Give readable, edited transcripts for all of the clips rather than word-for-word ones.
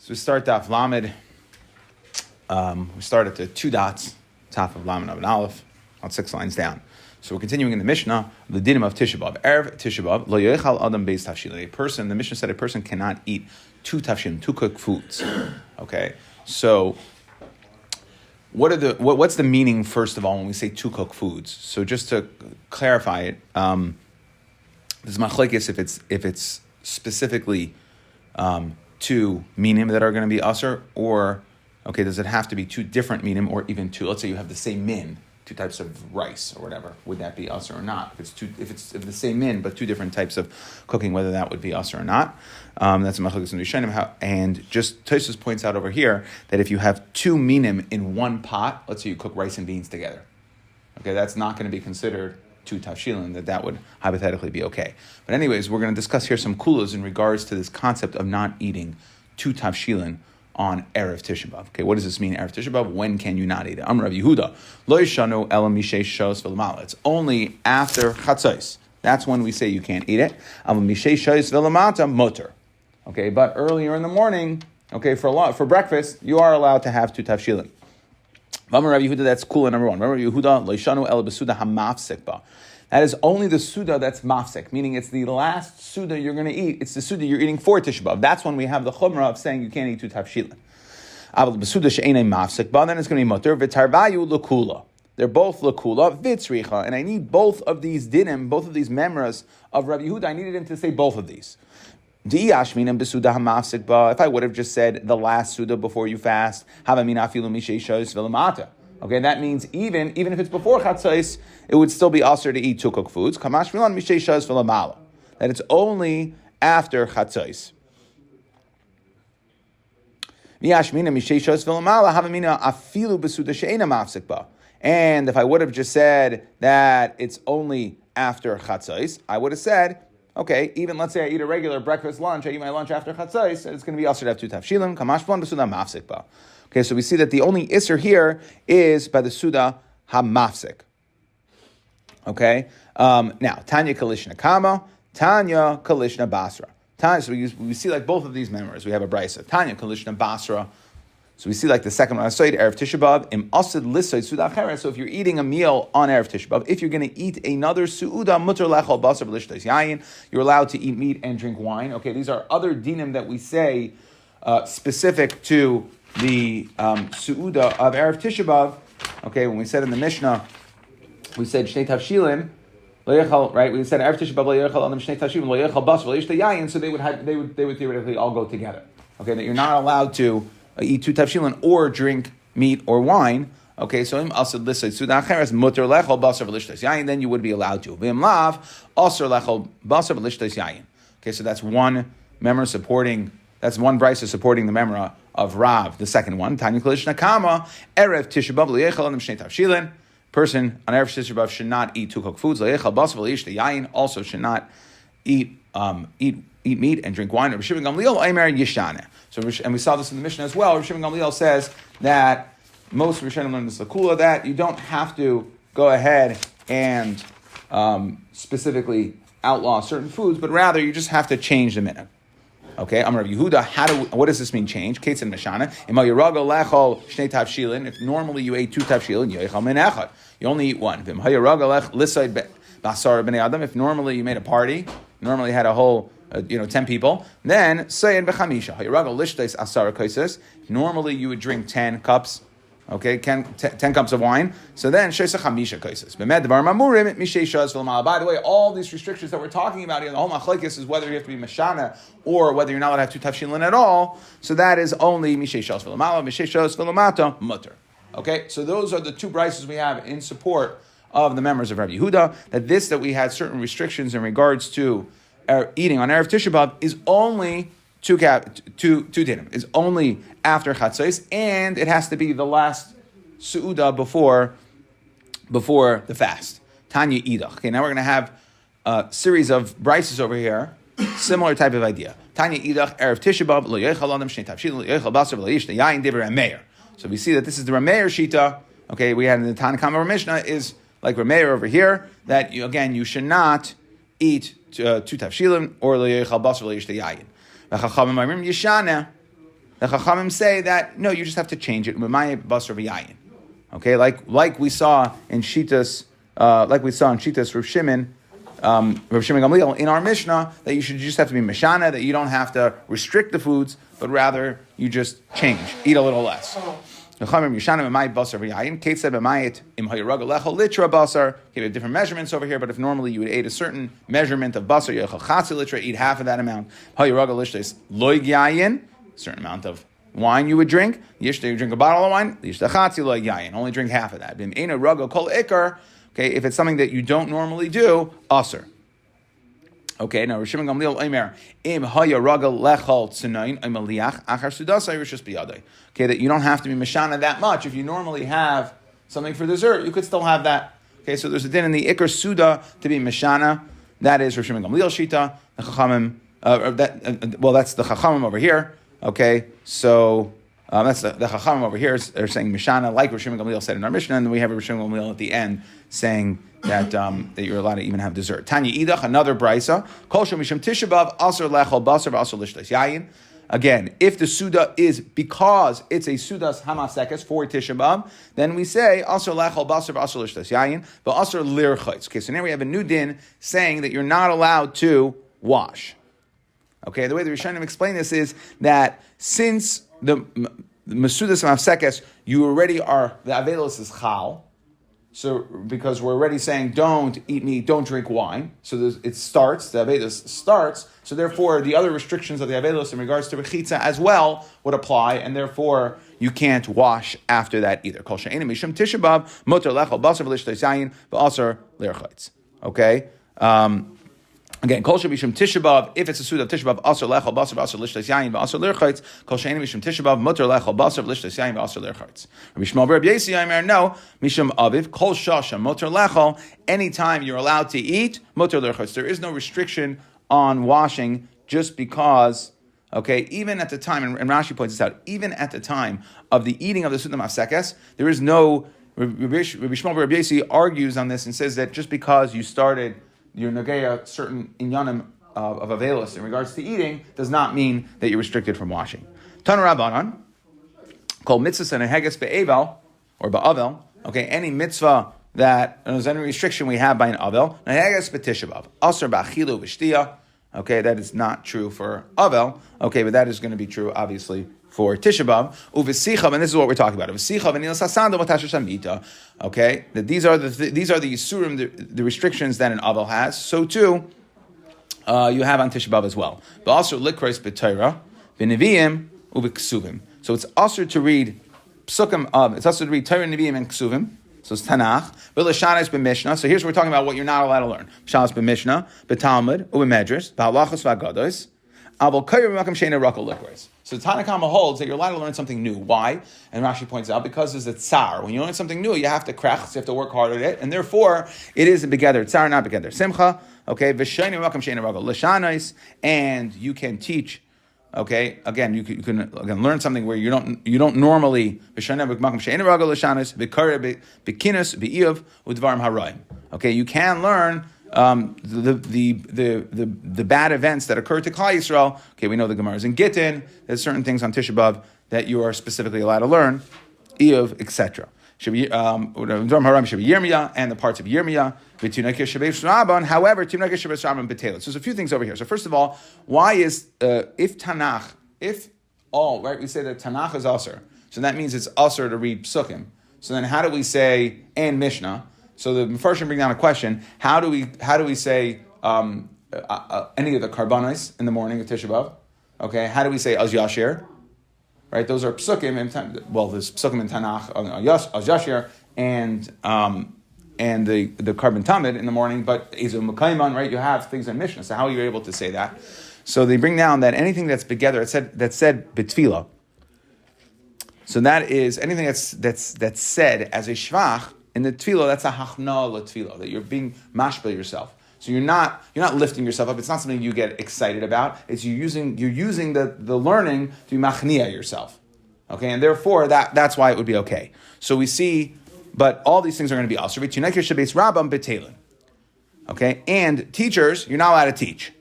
So we start Daf Lamed. We start at the 2 dots, top of Lamed and Aleph, on 6 lines down. So we're continuing in the Mishnah, the dinim of Tisha B'Av. Erev Tisha B'Av, lo yochal adam beis tafshilin. The Mishnah said a person cannot eat 2 tafshilin, 2 cooked foods. Okay, so what's the meaning, first of all, when we say 2 cooked foods? So just to clarify it, this is machlekes if it's specifically 2 minim that are going to be asur, or does it have to be 2 different minim, or even 2? Let's say you have the same min, 2 types of rice or whatever. Would that be asur or not? If it's the same min but 2 different types of cooking, whether that would be asur or not? That's a machlekes in Rishonim. And just Tosfos points out over here that if you have 2 minim in one pot, let's say you cook rice and beans together, that's not going to be considered 2 tafshilin, that would hypothetically be okay. But anyways, we're going to discuss here some kulas in regards to this concept of not eating 2 tafshilin on Erev Tisha B'Av. Okay, what does this mean, Erev Tisha B'Av? When can you not eat it? Amar Rav Yehuda, lo yishanu ela mishay shos v'lamala. It's only after chatzos. That's when we say you can't eat it. Aval mishay shos v'lamata muter. Okay, but earlier in the morning, for breakfast, you are allowed to have 2 tafshilin. Amar Rav Yehuda, that's kula number 1. Amar Rav Yehuda, lo yishanu ela besuda hamafsek ba. That is only the Suda that's mafsek, meaning it's the last Suda you're going to eat. It's the Suda you're eating for Tisha B'Av. That's when we have the Chumrah of saying you can't eat 2 tafshilin. Aval b'Suda she'enei mafsek, but then it's going to be mutter. V'tarvayu l'kula. They're both l'kula, v'tzricha. And I need both of these dinim, both of these memras of Rav Yehuda. I needed him to say both of these. Di'ashminim b'Suda hamafsek ba. If I would have just said the last Suda before you fast, havamin afilu mishei shos v'lamata. That means even if it's before chatzos, it would still be asur to eat 2 cooked foods. Kamash milan mishei shas v'lamala. That it's only after chatzos. Miyashmina mishei shas v'lamala havamina afilu besuda she'ena mafsek ba. And if I would have just said that it's only after chatzos, I would have said, even let's say I eat a regular breakfast, lunch, I eat my lunch after chatzos, it's going to be asur to have 2 tafshilin. Kamash milan besuda mafsek ba. So we see that the only isser here is by the Suda HaMafsek. Now, Tanya Kalishna Kama, Tanya Kalishna Basra. So we see like both of these members. We have a brisa. Tanya Kalishna Basra. So we see like the second one. Erev Tisha B'Av, Im Asid Lisoid Suda Acheret. So if you're eating a meal on Erev Tisha B'Av, if you're going to eat another Su'uda, Mutter Lechol Basar V'Lishtais Yayin, you're allowed to eat meat and drink wine. These are other dinim that we say specific to the Su'uda of Erev Tisha B'Av. When we said in the Mishnah, we said Shnei Tavshilin, right? We said Erev Tisha B'Av, Lo Yechal Adam Shnei Tavshilin, Lo Yechal Bas, Lo Yishta Yayin, so they would theoretically all go together. That you're not allowed to eat 2 Tavshilin or drink meat or wine. So Im Asad Lisay Suda Acheres, Mutter Lechal Basar V'Lishtais Yayin, then you would be allowed to. V'Im Lav, Asar Lechal Basar V'Lishtais Yayin. So that's one memra supporting, that's one brisa supporting the memra of Rav, the second one. Tanya Kalishna Kama, Erev Tisha B'Av, Lo Yechal Adam Shnei Tavshilin. Person on Erev Tisha B'Av should not eat 2 cooked foods. Lo Yechal Basar V'Lishta Yayin, also should not eat meat and drink wine. Rav Shimon Gamliel Aimer Yishane. And we saw this in the Mishnah as well. Rav Shimon Gamliel says that most Rishonim learn this lakula, that you don't have to go ahead and specifically outlaw certain foods, but rather you just have to change the minhag. Amar Rav Yehuda, what does this mean change? Kates and Meshana. If normally you ate 2 tafshilin, you only eat 1. If normally you made a party, normally had a whole 10 people, then sayin b'chamisha. Normally you would drink 10 cups. 10 cups of wine. So then, sheisa chamisha kaises. By the way, all these restrictions that we're talking about here, the whole machlekes is whether you have to be mashana or whether you're not allowed to have 2 tafshilin at all. So that is only mishay shas v'lamala, mishay shas v'lamata mutter. So those are the 2 brises we have in support of the members of Rav Yehuda. That we had certain restrictions in regards to eating on Erev Tisha B'Av is only 2 dinim. Is only after chatzos, and it has to be the last su'uda before the fast. Tanya idach. Now we're going to have a series of brises over here, similar type of idea. Tanya idach Erev Tisha B'Av, Lo Yechal Adam Shnei Tavshilin, Lo Yechal Basar V'Lo Yishta Yayin Divrei Rameir. So we see that this is the Rameir shita. We had in the Tanna Kama Mishnah is like Rameir over here, that you should not eat 2 tafshilin or Lo Yechal Basar V'Lo Yishta Yayin. The the Chachamim say that no, you just have to change it. Okay, like we saw in Shitas, Rav Shimon Gamliel in our Mishnah, that you should just have to be Mishana, that you don't have to restrict the foods, but rather you just change, eat a little less. Okay, we have different measurements over here, but if normally you would eat a certain measurement of basar, eat half of that amount. Certain amount of wine you would drink. You drink a bottle of wine, only drink half of that. Okay, if it's something that you don't normally do, aser. Okay, now Rishim Gamliel Omer im haya ragal lechal tzunayin imaliach achar sudasai rishus biyadai. Okay, that you don't have to be mishana that much. If you normally have something for dessert, you could still have that. Okay, so there's a din in the ikar suda to be mishana. That is Rishim Gamliel shita. The chachamim. That's the chachamim over here. Okay, so that's the chachamim over here. They're saying mishana, like Rishim Gamliel said in our Mishnah, and then we have Rishim Gamliel at the end saying that you're allowed to even have dessert. Tanya idach, another brisa. Kol shel mishum tisha b'av aser lechol basar v'aser lishtos yayin. Again, if the suda is because it's a sudas hamasekes for tisha b'av, then we say aser lechol basar v'aser lishtos yayin, but aser lirchitz. Okay, so now we have a new din saying that you're not allowed to wash. Okay, the way the Rishonim explain this is that since the Masudas Mafsekes, you already are, the Avelos is Chal, so because we're already saying don't eat meat, don't drink wine, so it starts, the Avelos starts, so therefore the other restrictions of the Avelos in regards to Rechitza as well would apply, and therefore you can't wash after that either. Kol she'enim mishum tisha b'av, mutar lechol basar v'lishtos yayin, v'asar l'erchitz. Okay? Again, kol shebishum tisha b'av, if it's a suda of tisha b'av, aser lechol basar v'aser lishtos yayin v'aser l'erchitz. Kol she'enim mishum tisha b'av, mutar lechol basar v'lishtos yayin v'aser l'erchitz. Rabbi Shmuel bar Rabbi Yosi Omer, no, mishum aviv kol shasha mutar lechol. Anytime you're allowed to eat, mutar l'erchitz. There is no restriction on washing just because. Okay, even at the time, and Rashi points this out, even at the time of the eating of the suda mafsekes, there is no. Rabbi Shmuel bar Rabbi Yosi argues on this and says that just because you started your nageya certain inyanim of avelos in regards to eating does not mean that you're restricted from washing. Tana Rabbanan, called mitzvahs and a heges be'evel or ba'avel. Okay, any mitzvah that there's any restriction we have by an avel, heges be'tisha b'av, aser ba'achilu v'shtiya. Okay, that is not true for avel. Okay, but that is going to be true, obviously, for Tisha B'av. Uvesichav, and this is what we're talking about. Uvesichav and ilas hasanda v'tasher shamita. Okay, that these are the yisurim, the restrictions that an avel has. So too, you have on Tisha B'av as well. But also likros b'Torah, b'neviim u'b'ksuvim. So it's also to read psukim. It's also to read Torah, neviim, and ksuvim. So it's Tanakh. V'lashanis b'Mishnah. So here's where we're talking about what you're not allowed to learn. Shanas b'Mishnah, b'Talmud, u'b'Medrash, b'Halachos v'Agados. Avol kayir b'makam sheina rakol likros. So Tanna Kama holds that you're allowed to learn something new. Why? And Rashi points out because there's a tsar. When you learn something new, you have to krach, so you have to work hard at it, and therefore it is a begether tsar, not begether simcha. Okay, v'sheina b'makam sheina rakol l'shanis, and you can teach. Okay, again, you can again learn something where you don't normally b'sheina b'makam sheina rakol l'shanis v'kare b'kinas b'iyuv u'dvarim haraim. Okay, you can learn. The bad events that occurred to Klal Yisrael. Okay, we know the Gemara is in Gittin. There's certain things on Tisha B'av that you are specifically allowed to learn, Iyov, etc. Haram should be Yirmiyah and the parts of Yirmiyah. However, so there's a few things over here. So first of all, why is if Tanakh, right? We say that Tanakh is Asr, so that means it's Asr to read Psukim. So then, how do we say and Mishnah? So the Mefarshim bring down a question: How do we say any of the karbanos in the morning of Tisha B'av? Okay, how do we say Az Yashir? Right, those are psukim. There's psukim in Tanakh Az Yashir and the carbon tamid in the morning, but Ezu Mekayman, right? You have things in Mishnah. So how are you able to say that? So they bring down that anything that's together, that said betfila. So that is anything that's said as a shvach. In the tefillah, that's a hachna l'tefillah, that you're being mashbel yourself. So you're not lifting yourself up. It's not something you get excited about. It's you're using the learning to be machnia yourself. Okay, and therefore that's why it would be okay. So we see, but all these things are going to be also. Okay, and teachers, you're not allowed to teach.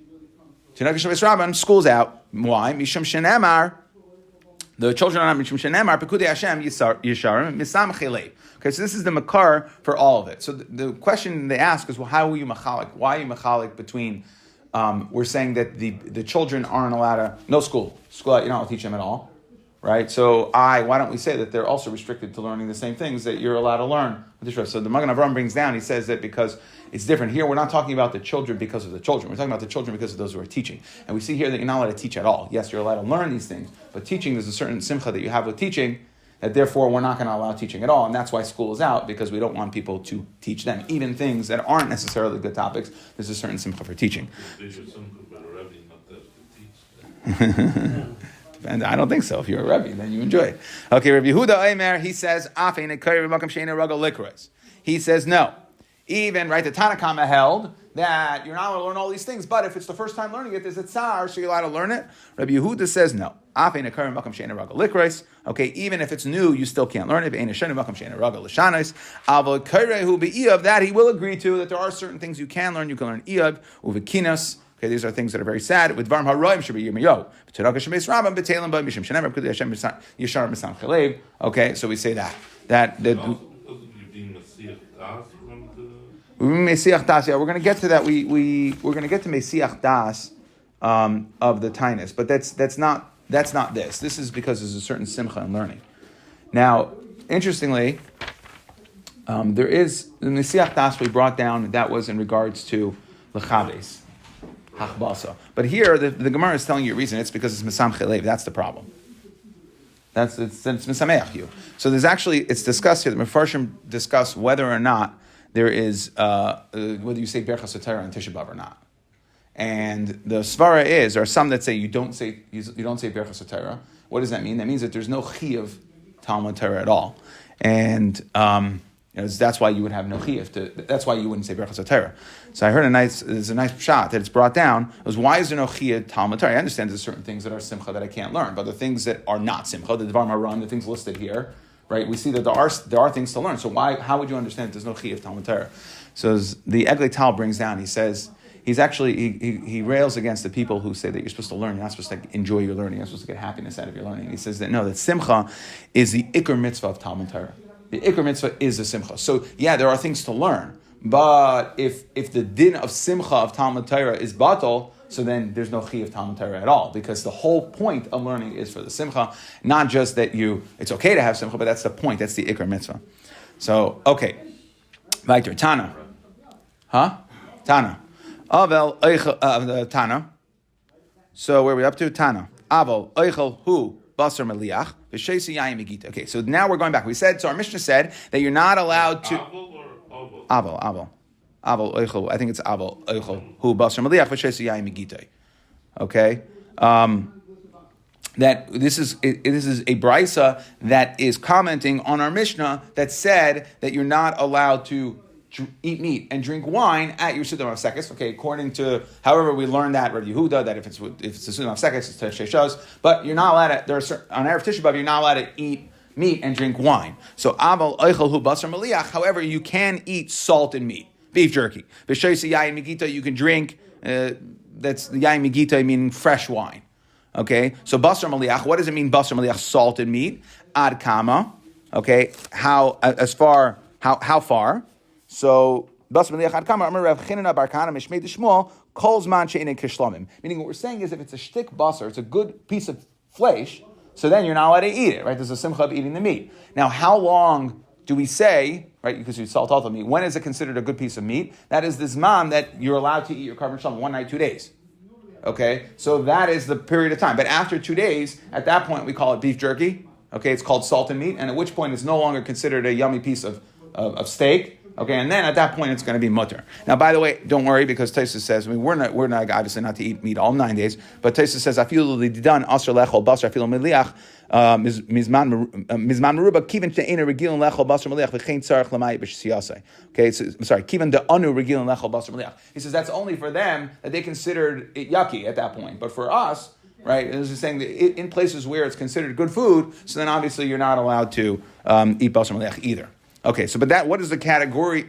Schools out. Why? Mishum shenemar. The children are not mishum shenemar pekudei Hashem yisharim misam chelev. Okay, so this is the makar for all of it. So the question they ask is, well, how are you machalik? Why are you machalik between? We're saying that the children aren't allowed to school. You're not allowed to teach them at all, right? So why don't we say that they're also restricted to learning the same things that you're allowed to learn? So the Magen Avraham brings down. He says that because it's different here, we're not talking about the children because of the children. We're talking about the children because of those who are teaching. And we see here that you're not allowed to teach at all. Yes, you're allowed to learn these things, but teaching, there's a certain simcha that you have with teaching, that therefore we're not going to allow teaching at all. And that's why school is out, because we don't want people to teach them. Even things that aren't necessarily good topics, there's a certain simcha for teaching. I don't think so. If you're a Rebbe, then you enjoy it. Okay, Rabbi Yehuda Omer, he says, he says no. Even, right, the Tanakhama held that you're not allowed to learn all these things, but if it's the first time learning it, there's a tsar, so you're allowed to learn it. Rabbi Yehuda says no. Okay, even if it's new, you still can't learn it. That he will agree to, that there are certain things you can learn. You can learn iyab, uvikinas. Okay, these are things that are very sad. With varm haroim should be yirmiyo. Okay, so we say that. Yeah, we're going to get to that. We're going to get to Mesiach Das of the Tainus, but that's not this. This is because there's a certain simcha in learning. Now, interestingly, there is the Mesiach Das we brought down. That was in regards to Lechabes, Hachbasa. But here, the Gemara is telling you a reason. It's because it's Mesam Chelev. That's the problem. It's Mesameach you. So there's actually, it's discussed here. The Mefarshim discuss whether or not there is whether you say Berachas HaTorah on Tisha B'Av or not. And the svara is, there are some that say you don't say Berachas HaTorah. What does that mean? That means that there's no chiyuv Talmud Torah at all, and that's why you would have no chiyuv. That's why you wouldn't say Berachas HaTorah. So I heard there's a nice shot that it's brought down. It was, why is there no chiyuv Talmud Torah? I understand there's certain things that are simcha that I can't learn, but the things that are not simcha, the Dvar Maran, the things listed here, right? We see that there are things to learn. So how would you understand that there's no chiyuv Talmud Torah? So the Eglei Tal brings down. He says he rails against the people who say that you're supposed to learn. You're not supposed to enjoy your learning. You're supposed to get happiness out of your learning. He says that no, that simcha is the ikar mitzvah of Talmud Torah. The ikar mitzvah is the simcha. So yeah, there are things to learn, but if the din of simcha of Talmud Torah is batal, so then there's no chi of Talmud Torah at all, because the whole point of learning is for the simcha, not just that it's okay to have simcha, but that's the point. That's the ikar mitzvah. So okay, weiter Tana, Tana. Avel eichel Tana. So where are we up to? Tana. Avel eichel hu basar meliach v'sheisi yayin megita. Okay, so now we're going back. So our Mishnah said that you're not allowed to. Avel eichel. I think it's avel eichel hu basar meliach v'sheisi yayin megita. Okay. That this is a brisa that is commenting on our Mishnah that said that you're not allowed to eat meat and drink wine at your Suddam Hafsekes. Okay, according to however we learned that Rabbi Yehuda, that if it's a Suddam Hafsekes, it's Tesheshos, but you're not allowed to. On Erev Tisha B'Av, you're not allowed to eat meat and drink wine. So aval eichel hu basar meliach. However, you can eat salt and meat, beef jerky. B'sheisi yayin megita, you can drink. That's the yayin megita, meaning fresh wine. Okay, so basar meliach. What does it mean? Basar meliach, salt and meat. Ad kama. Okay, how far? So, meaning what we're saying is if it's a shtik basar, it's a good piece of flesh, so then you're not allowed to eat it, right? There's a simcha of eating the meat. Now, how long do we say, right, because you salt all meat, when is it considered a good piece of meat? That is this man that you're allowed to eat your carbon shalom 1 night, 2 days. Okay, so that is the period of time. But after 2 days, at that point, we call it beef jerky. Okay, it's called salt and meat, and at which point it's no longer considered a yummy piece of steak. Okay, and then at that point it's going to be mutter. Now, by the way, don't worry, because Tosfos says, we're not obviously not to eat meat all 9 days, but Tosfos says afilu lididan asher lechol basar afilu meliach mizman meruba kiven she'ena regilin lechol basar meliach v'chein tzarich l'mayit b'shiyasei. Okay, so, I'm sorry, kiven de anu regilin lechol basar meliach. He says that's only for them that they considered it yucky at that point, but for us, right, this is saying that in places where it's considered good food, so then obviously you're not allowed to eat basar meliach either. Okay, so but what is the category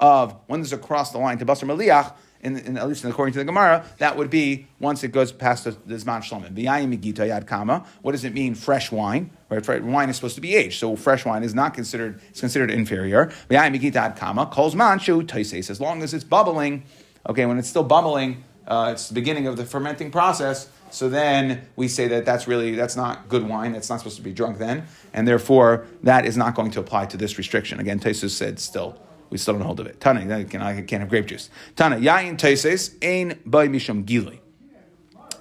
of when does it cross the line to basar meliach? at least according to the Gemara, that would be once it goes past the Zman Shlomim. V'yayim migita yad kama. What does it mean? Fresh wine, right? Wine is supposed to be aged, so fresh wine is not considered. It's considered inferior. V'yayim migita yad kama. Kol zman shu taises. As long as it's bubbling, okay, when it's still bubbling, it's the beginning of the fermenting process. So then we say that's not good wine. It's not supposed to be drunk then, and therefore that is not going to apply to this restriction. Again, Taisus said we still don't hold of it. Tana, I can't have grape juice. Tana, yayin Taisus ein by mishum gilui.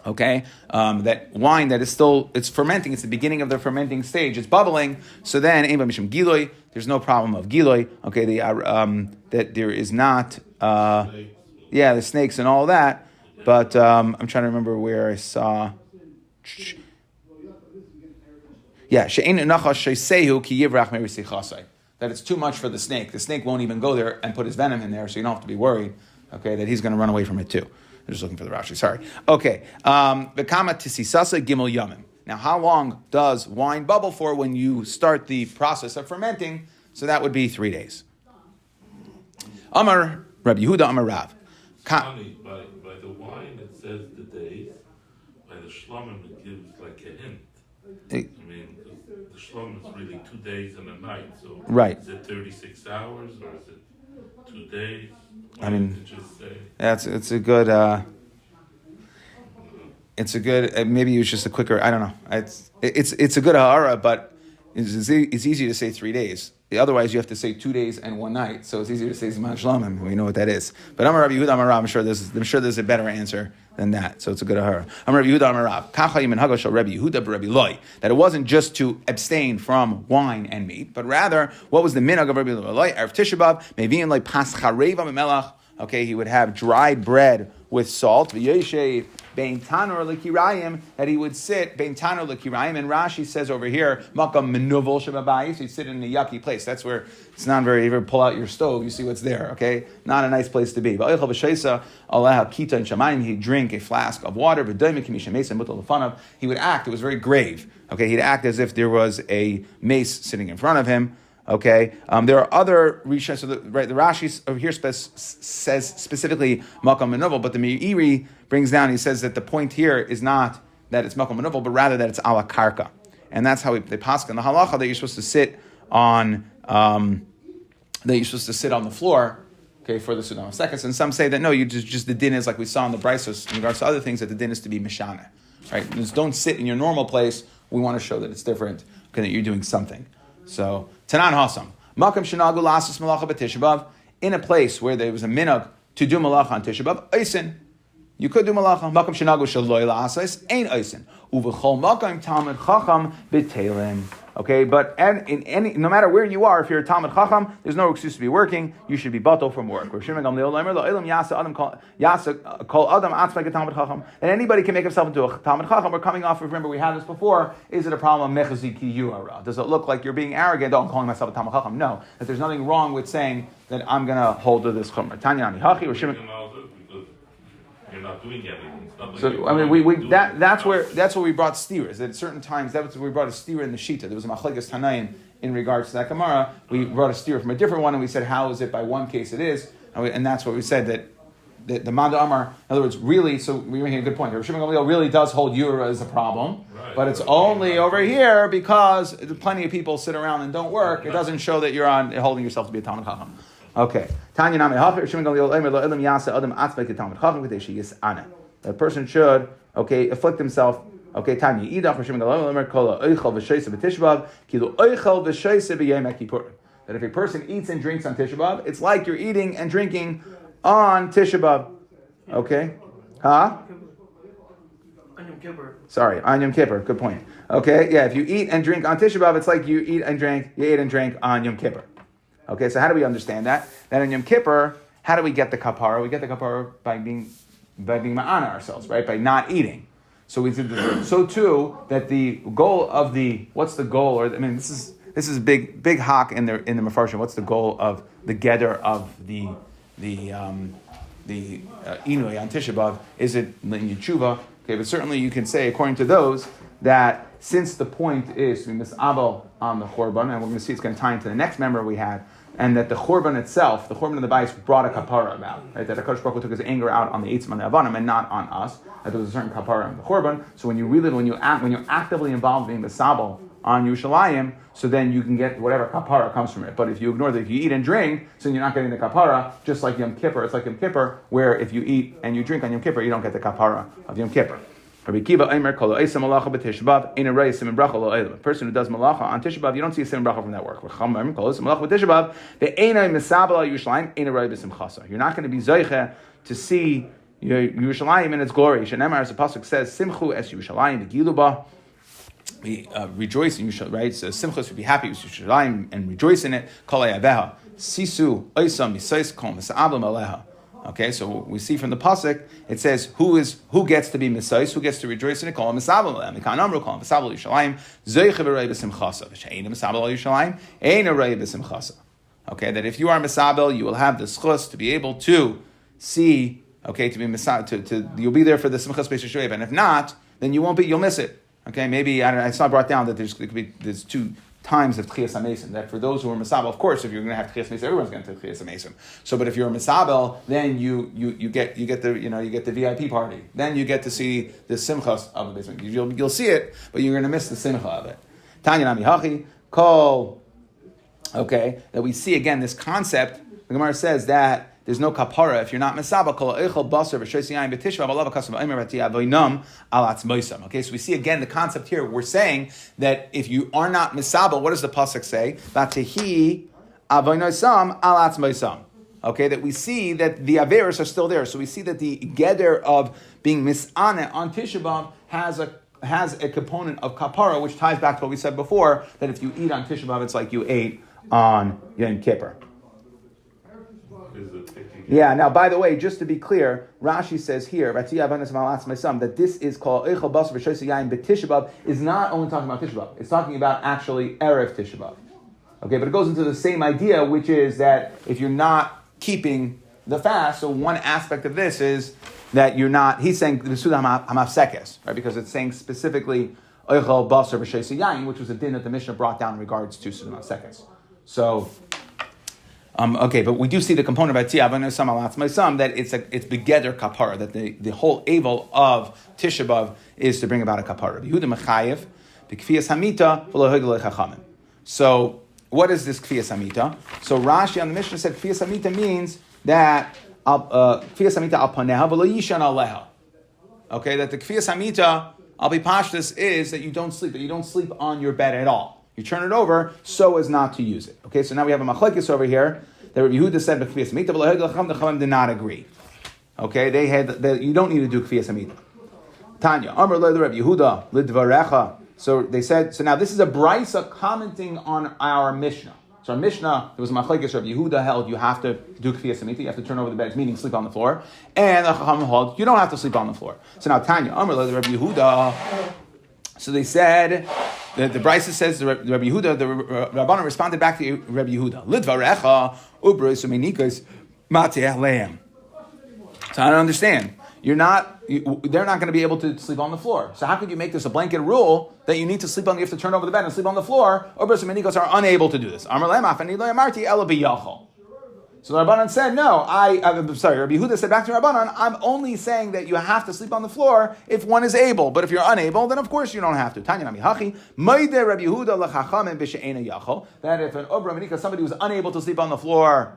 Okay, that wine that is it's fermenting. It's the beginning of the fermenting stage. It's bubbling. So then ein by mishum gilui. There's no problem of gilui. Okay, that there is not. The snakes and all that. But I'm trying to remember where I saw. That it's too much for the snake. The snake won't even go there and put his venom in there, so you don't have to be worried, okay, that he's going to run away from it too. I'm just looking for the Rashi, sorry. Okay. V'kama tisisasa gimel yamim. Now, how long does wine bubble for when you start the process of fermenting? So that would be 3 days. Amar Rabbi Yehuda Amar Rav. By the wine, it says the days. By the shlomim, it gives like a hint. The shlomim is really 2 days and a night. So right. Is it 36 hours or is it 2 days? It's a good. It's a good. Maybe it was just a quicker. I don't know. It's a good ha'ara, but it's easy to say 3 days. Otherwise, you have to say 2 days and 1 night. So it's easier to say Zman Shlomim. We know what that is. But Amar Rabbi Yehuda Amar Rav, I'm sure there's a better answer than that. So it's a good ahara. Amar Rabbi Yehuda Amar Rav. Kachayim and Hagashal Rabbi Yehuda Rabbi Loi. That it wasn't just to abstain from wine and meat, but rather, what was the minhag of Rabbi Loi? Erev Tisha B'Av, Mevi'in like Paschareva Memelach. Okay, he would have dried bread with salt. V'yeshev bein tanur l'kirayim, that he would sit bein tanur l'kirayim. And Rashi says over here, makam menuvol shebabayis. He'd sit in a yucky place. That's where it's not very. You ever pull out your stove, you see what's there. Okay, not a nice place to be. But he'd drink a flask of water. He would act. It was very grave. Okay, he'd act as if there was a mace sitting in front of him. Okay, there are other rishas. So the Rashi over here says specifically makam menuvol, but the Meiri brings down. He says that the point here is not that it's makam menuvol, but rather that it's ala karka, and that's how they paskin the halacha that you're supposed to sit on. The floor. Okay, for the Sudan of seconds, and some say that no, you just the din is like we saw in the Braisos in regards to other things that the din is to be mishana, right? Just don't sit in your normal place. We want to show that it's different, okay, that you're doing something. So Tanan Hasam Makam Shanagu Lasas Malacha B'Tisha B'Av, in a place where there was a minhag to do malacha on Tisha B'Av, Eisin. You could do malacha. Makam Shanagu Shaloi Lasas ain't Eisin. Uvechol Makam Talmud Chacham B'Teilim. Okay, but no matter where you are, if you're a Talmud Chacham, there's no excuse to be working. You should be batal from work. And anybody can make himself into a Talmud Chacham. We're coming off of, remember we had this before, is it a problem of mechazi ki yuara? Does it look like you're being arrogant? Oh, I'm calling myself a Talmud Chacham. No, that there's nothing wrong with saying that I'm going to hold to this Chumrah. You're not doing anything. So I mean, that's where we brought steers. At certain times, that's where we brought a steer in the Shita. There was a Machlekes Tanaim in regards to that Gemara. We brought a steer from a different one, and we said, how is it by one case it is? And that's what we said, that the Manda Amar, in other words, really, so we're making a good point here. Shimon Gamliel really does hold Yura as a problem, right, but it's only over here because plenty of people sit around and don't work. It doesn't show that you're holding yourself to be a Talmud Chacham. Okay. A person should, afflict himself. Okay, that if a person eats and drinks on Tisha B'Av, it's like you're eating and drinking on Tisha B'Av. Okay? Huh? On Yom Kippur. Sorry, on Yom Kippur. Good point. Okay, yeah, if you eat and drink on Tisha B'Av, it's like you ate and drank on Yom Kippur. Okay, so how do we understand that? That in Yom Kippur, how do we get the kapara? We get the kapara by being ma'ana ourselves, right? By not eating. So we did so too that the goal of what's the goal? Or I mean, this is a big hawk in the Mefarshim. What's the goal of the gather of the Inui on Tisha B'Av? Is it in Yeshuva? Okay, but certainly you can say according to those that since the point is to be misabel on the Chorban, and we're going to see it's going to tie into the next member we had, and that the Churban itself, the Churban of the Bais, brought a kapara about, right? That HaKadosh Baruch Hu took his anger out on the Eitzim and the Avanim and not on us. That there was a certain kapara in the Churban. So when you're actively involved in being Misabel on Yerushalayim, so then you can get whatever kapara comes from it. But if you ignore that, if you eat and drink, so you're not getting the kapara, just like Yom Kippur. It's like Yom Kippur, where if you eat and you drink on Yom Kippur, you don't get the kapara of Yom Kippur. Rabbi Kiva Eimer Kol Eisa Malacha B'Tisha B'Av Ein Arei Siman Bracha Lo Eilam. A person who does malacha on Tisha B'Av, you don't see a siman bracha from that work. Chacham Eimer Kol Eisa Malacha B'Tisha B'Av Ve'enai Misabel Al Yerushalayim Ein Arei B'Simchasa. You're not going to be zeiche to see Yerushalayim in its glory. Shenemar, as the pasuk says, Simchu es Yerushalayim V'Gilu Ba. We rejoice in Yerushalayim, right? So Simchus would be happy with Yerushalayim and rejoice in it. Kol Ayaveha Sisu Oisam Misais Kol Misabel Aleha. Okay, so we see from the pasuk, it says who gets to be misais, who gets to rejoice in it. Call him misabel. Mikan amru call him misabel Yerushalayim. Zeiche b'rei b'simchasa. V'she'ein misabel Yerushalayim. Ein arei b'simchasa. Okay, that if you are misabel, you will have the schus to be able to see. Okay, to be misabel, you'll be there for the simchas beis Yishuv. And if not, then you won't be. You'll miss it. Okay, maybe I don't know, it's not brought down that there's two times of Tchias HaMesim, that for those who are Misabel, of course, if you're going to have Tchias HaMesim, everyone's going to have Tchias HaMesim. So, but if you're a Misabel, then you get the VIP party. Then you get to see the Simchas of the basement. You'll see it, but you're going to miss the Simcha of it. Tanya Nami Hachi, Kol, okay, that we see again this concept. The Gemara says that there's no kapara if you're not mesabel. Okay, so we see again the concept here. We're saying that if you are not mesabel, what does the pasuk say? Okay, that we see that the averos are still there. So we see that the geder of being misane on Tisha B'Av has a component of kapara, which ties back to what we said before, that if you eat on Tisha B'Av, it's like you ate on Yom Kippur. Yeah, now by the way, just to be clear, Rashi says here, that this is called Eichel Basar V'Shoyse Yayin B'Tisha B'Av is not only talking about Tisha B'Av, it's talking about actually Erev Tisha B'Av. Okay, but it goes into the same idea, which is that if you're not keeping the fast, so one aspect of this is that you're not, he's saying, Hamafsekes, right, because it's saying specifically Eichel Basar V'Shoyse Yayin, which was a din that the Mishnah brought down in regards to Suda Hamafsekes. So, okay, but we do see the component of Atiyah that it's begeder kapara, that the whole avel of Tisha B'Av is to bring about a kapara. Yehuda mechayev b'kfiyas hamita v'lo hegel chachamim. So what is this kfiyas hamita? So Rashi on the Mishnah said kfiyas hamita means that kfiyas hamita al paneha v'lo yishan aleha. Okay, that the kfiyas hamita al bipashtus is that you don't sleep on your bed at all. You turn it over so as not to use it. Okay, so now we have a machlekes over here that Rabbi Yehuda said b'kfiyas hamita, but the Chachamim did not agree. Okay, they had you don't need to do kfiyas hamita. Tanya, Amar le Rabbi Yehuda lidvarecha. So they said. So now this is a brisa commenting on our Mishnah. So our Mishnah, there was a machlekes. Rabbi Yehuda held you have to do kfiyas hamita, you have to turn over the bed, meaning sleep on the floor, and the Chachamim held you don't have to sleep on the floor. So now Tanya, Amar le Rabbi Yehuda. So they said. The Brisa says the Rabbi Yehuda, the Rabbanan responded back to Rabbi Yehuda. Lidvarecha ubris umenikas mateh lehem. So I don't understand. They're not going to be able to sleep on the floor. So how could you make this a blanket rule that you need to sleep on? You have to turn over the bed and sleep on the floor. Ubris umenikas are unable to do this. Amar lehem afani lo yamarti ela biyachol. So the Rabbanan said, no, I'm sorry, Rabbi Yehuda said back to Rabbanan, I'm only saying that you have to sleep on the floor if one is able, but if you're unable, then of course you don't have to. Tanya nami hachi, maide Rabbi Yehuda lechachamim b'she'ena yachol, that if an Obra Menika, somebody who's unable to sleep on the floor,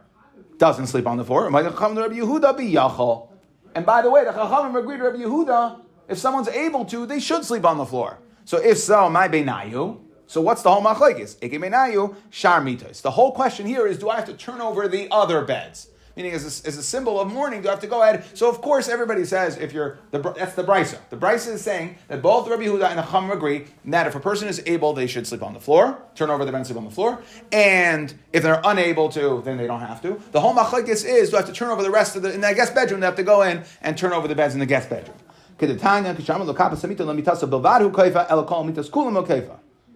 doesn't sleep on the floor, and by the Rabbi Yehuda b'yachol. And by the way, the Chachamim agreed to Rabbi Yehuda, if someone's able to, they should sleep on the floor. So if so, my beinayu. So what's the whole machlekes? Ekemenayu shar mitos. The whole question here is, do I have to turn over the other beds? Meaning, as a symbol of mourning, do I have to go ahead? So of course, everybody says that's the brisa. The brisa is saying that both Rabbi Yehuda and the Chachamim agree that if a person is able, they should sleep on the floor, turn over the bed and sleep on the floor, and if they're unable to, then they don't have to. The whole machlekes is, do I have to turn over the rest of in the guest bedroom? They have to go in and turn over the beds in the guest bedroom.